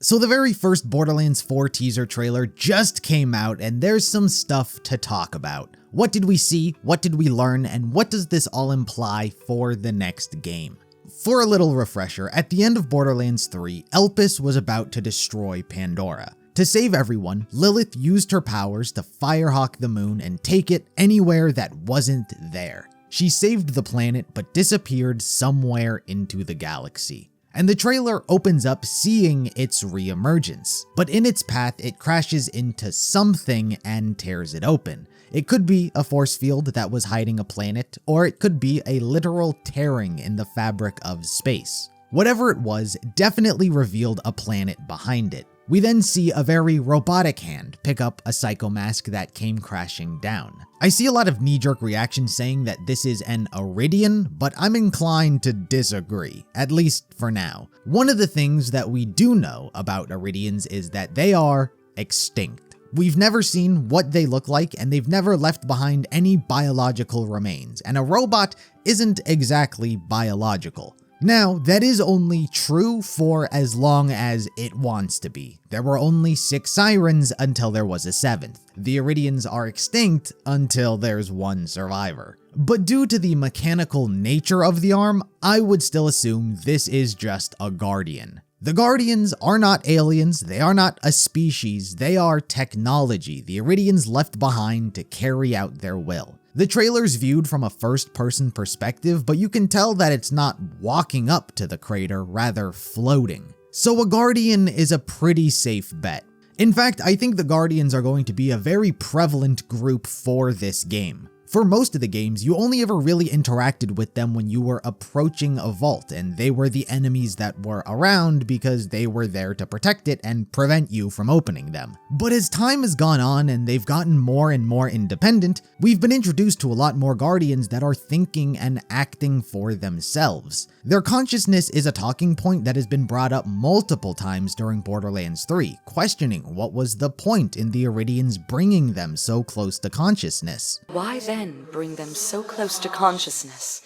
So the very first Borderlands 4 teaser trailer just came out, and there's some stuff to talk about. What did we see, what did we learn, and what does this all imply for the next game? For a little refresher, at the end of Borderlands 3, Elpis was about to destroy Pandora. To save everyone, Lilith used her powers to firehawk the moon and take it anywhere that wasn't there. She saved the planet but disappeared somewhere into the galaxy. And the trailer opens up seeing its re-emergence, but in its path it crashes into something and tears it open. It could be a force field that was hiding a planet, or it could be a literal tearing in the fabric of space. Whatever it was definitely revealed a planet behind it. We then see a very robotic hand pick up a psycho mask that came crashing down. I see a lot of knee-jerk reactions saying that this is an Iridian, but I'm inclined to disagree, at least for now. One of the things that we do know about Iridians is that they are extinct. We've never seen what they look like, and they've never left behind any biological remains, and a robot isn't exactly biological. Now, that is only true for as long as it wants to be. There were only 6 sirens until there was a 7th. The Iridians are extinct until there's one survivor. But due to the mechanical nature of the arm, I would still assume this is just a Guardian. The Guardians are not aliens, they are not a species, they are technology the Iridians left behind to carry out their will. The trailer's viewed from a first-person perspective, but you can tell that it's not walking up to the crater, rather floating. So a Guardian is a pretty safe bet. In fact, I think the Guardians are going to be a very prevalent group for this game. For most of the games, you only ever really interacted with them when you were approaching a vault, and they were the enemies that were around because they were there to protect it and prevent you from opening them. But as time has gone on and they've gotten more and more independent, we've been introduced to a lot more Guardians that are thinking and acting for themselves. Their consciousness is a talking point that has been brought up multiple times during Borderlands 3, questioning what was the point in the Iridians bringing them so close to consciousness. Why then bring them so close to consciousness?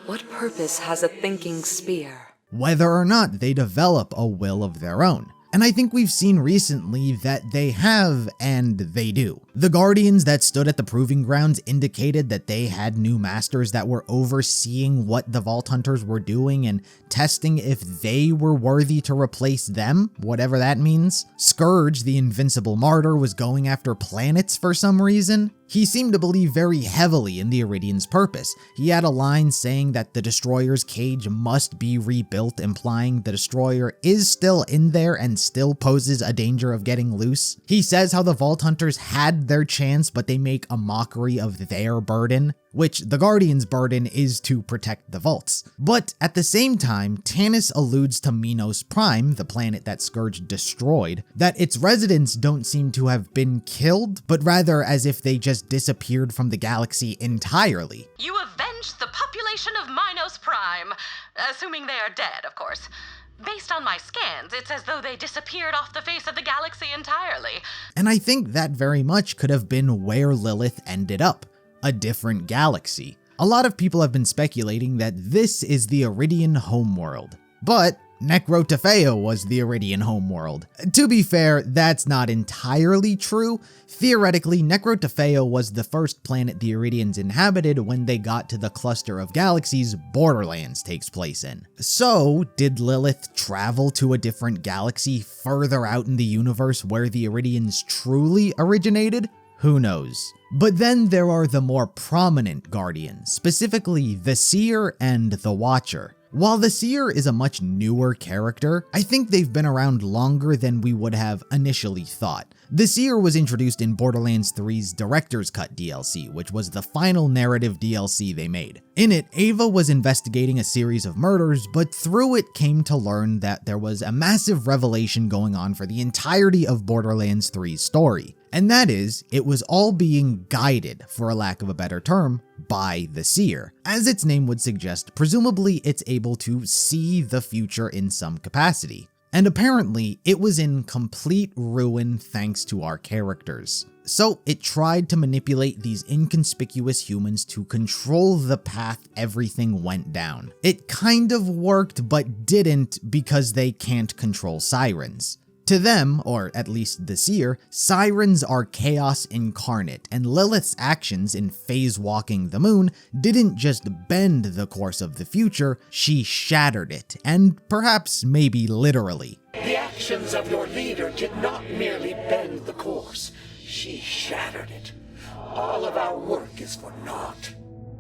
What purpose has a thinking spear? Whether or not they develop a will of their own. And I think we've seen recently that they have, and they do. The Guardians that stood at the Proving Grounds indicated that they had new masters that were overseeing what the Vault Hunters were doing and testing if they were worthy to replace them, whatever that means. Scourge, the invincible martyr, was going after planets for some reason. He seemed to believe very heavily in the Iridian's purpose. He had a line saying that the Destroyer's cage must be rebuilt, implying the Destroyer is still in there and still poses a danger of getting loose. He says how the Vault Hunters had their chance, but they make a mockery of their burden, which the Guardian's burden is to protect the vaults. But at the same time, Tannis alludes to Minos Prime, the planet that Scourge destroyed, that its residents don't seem to have been killed, but rather as if they just disappeared from the galaxy entirely. You avenged the population of Minos Prime, assuming they are dead, of course. Based on my scans, it's as though they disappeared off the face of the galaxy entirely. And I think that very much could have been where Lilith ended up. A different galaxy. A lot of people have been speculating that this is the Iridian homeworld, but Necrotafeo was the Iridian homeworld. To be fair, that's not entirely true. Theoretically, Necrotafeo was the first planet the Iridians inhabited when they got to the cluster of galaxies Borderlands takes place in. So, did Lilith travel to a different galaxy further out in the universe where the Iridians truly originated? Who knows? But then there are the more prominent Guardians, specifically the Seer and the Watcher. While the Seer is a much newer character, I think they've been around longer than we would have initially thought. The Seer was introduced in Borderlands 3's Director's Cut DLC, which was the final narrative DLC they made. In it, Ava was investigating a series of murders, but through it came to learn that there was a massive revelation going on for the entirety of Borderlands 3's story. And that is, it was all being guided, for a lack of a better term, by the Seer. As its name would suggest, presumably it's able to see the future in some capacity. And apparently, it was in complete ruin thanks to our characters. So it tried to manipulate these inconspicuous humans to control the path everything went down. It kind of worked, but didn't because they can't control sirens. To them, or at least the Seer, sirens are chaos incarnate, and Lilith's actions in phase-walking the moon didn't just bend the course of the future, she shattered it, and perhaps maybe literally. The actions of your leader did not merely bend the course, she shattered it. All of our work is for naught.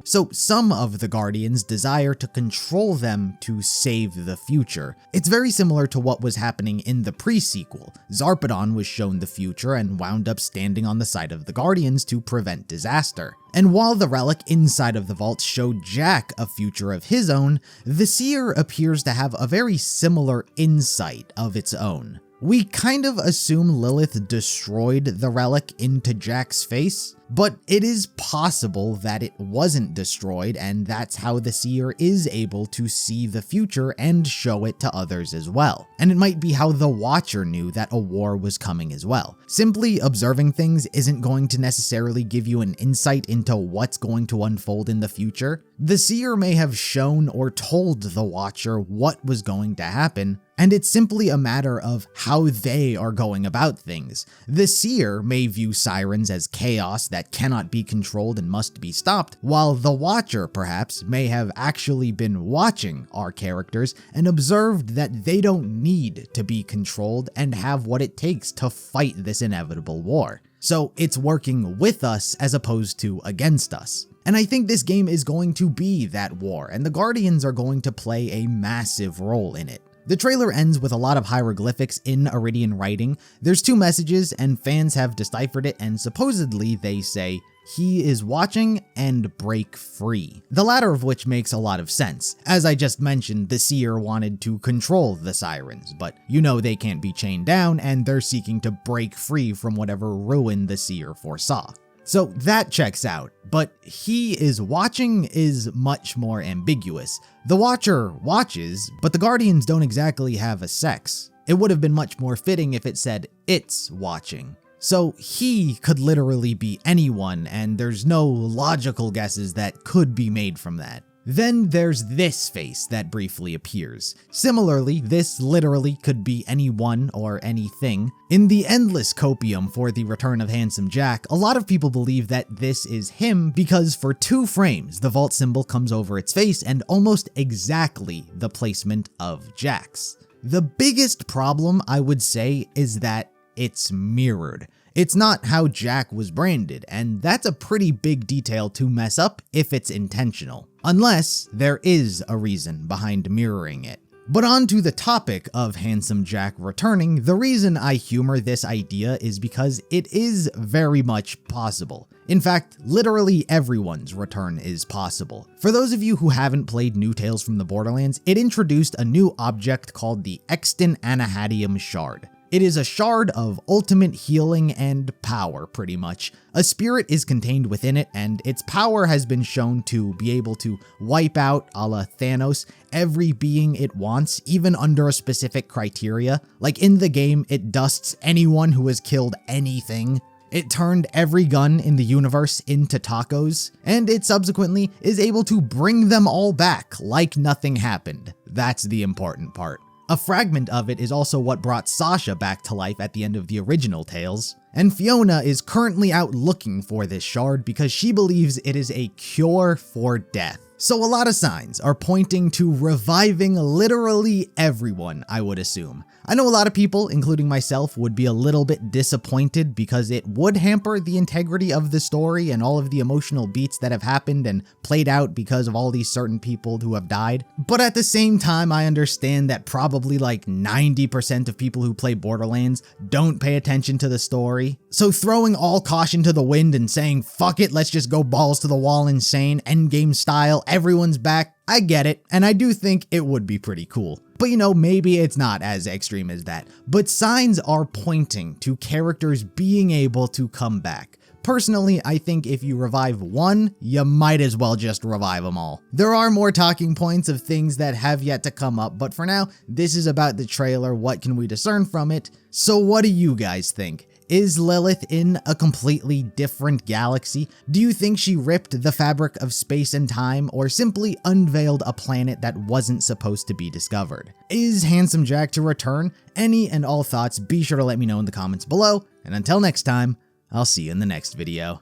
So some of the Guardians desire to control them to save the future. It's very similar to what was happening in the pre-sequel. Zarpedon was shown the future and wound up standing on the side of the Guardians to prevent disaster. And while the relic inside of the vault showed Jack a future of his own, the Seer appears to have a very similar insight of its own. We kind of assume Lilith destroyed the relic into Jack's face, but it is possible that it wasn't destroyed, and that's how the Seer is able to see the future and show it to others as well. And it might be how the Watcher knew that a war was coming as well. Simply observing things isn't going to necessarily give you an insight into what's going to unfold in the future. The Seer may have shown or told the Watcher what was going to happen, and it's simply a matter of how they are going about things. The Seer may view sirens as chaos that cannot be controlled and must be stopped, while the Watcher perhaps may have actually been watching our characters and observed that they don't need to be controlled and have what it takes to fight this inevitable war. So it's working with us as opposed to against us. And I think this game is going to be that war, and the Guardians are going to play a massive role in it. The trailer ends with a lot of hieroglyphics in Iridian writing. There's 2 messages, and fans have deciphered it, and supposedly they say, "He is watching" and "break free." The latter of which makes a lot of sense. As I just mentioned, the Seer wanted to control the sirens, but you know they can't be chained down, and they're seeking to break free from whatever ruin the Seer foresaw. So that checks out, but "he is watching" is much more ambiguous. The Watcher watches, but the Guardians don't exactly have a sex. It would have been much more fitting if it said "it's watching." So he could literally be anyone, and there's no logical guesses that could be made from that. Then there's this face that briefly appears. Similarly, this literally could be anyone or anything. In the endless copium for the return of Handsome Jack, a lot of people believe that this is him because for 2 frames, the vault symbol comes over its face and almost exactly the placement of Jack's. The biggest problem, I would say, is that it's mirrored. It's not how Jack was branded, and that's a pretty big detail to mess up if it's intentional. Unless there is a reason behind mirroring it. But on to the topic of Handsome Jack returning, the reason I humor this idea is because it is very much possible. In fact, literally everyone's return is possible. For those of you who haven't played New Tales from the Borderlands, it introduced a new object called the Exton Anahadium Shard. It is a shard of ultimate healing and power, pretty much. A spirit is contained within it, and its power has been shown to be able to wipe out, a la Thanos, every being it wants, even under a specific criteria. Like in the game, it dusts anyone who has killed anything. It turned every gun in the universe into tacos, and it subsequently is able to bring them all back like nothing happened. That's the important part. A fragment of it is also what brought Sasha back to life at the end of the original Tales, and Fiona is currently out looking for this shard because she believes it is a cure for death. So a lot of signs are pointing to reviving literally everyone, I would assume. I know a lot of people, including myself, would be a little bit disappointed because it would hamper the integrity of the story and all of the emotional beats that have happened and played out because of all these certain people who have died. But at the same time, I understand that probably like 90% of people who play Borderlands don't pay attention to the story. So throwing all caution to the wind and saying, "Fuck it, let's just go balls to the wall insane, endgame style, everyone's back," I get it, and I do think it would be pretty cool. But you know, maybe it's not as extreme as that. But signs are pointing to characters being able to come back. Personally, I think if you revive one, you might as well just revive them all. There are more talking points of things that have yet to come up, but for now, this is about the trailer. What can we discern from it? So what do you guys think? Is Lilith in a completely different galaxy? Do you think she ripped the fabric of space and time, or simply unveiled a planet that wasn't supposed to be discovered? Is Handsome Jack to return? Any and all thoughts, be sure to let me know in the comments below, and until next time, I'll see you in the next video.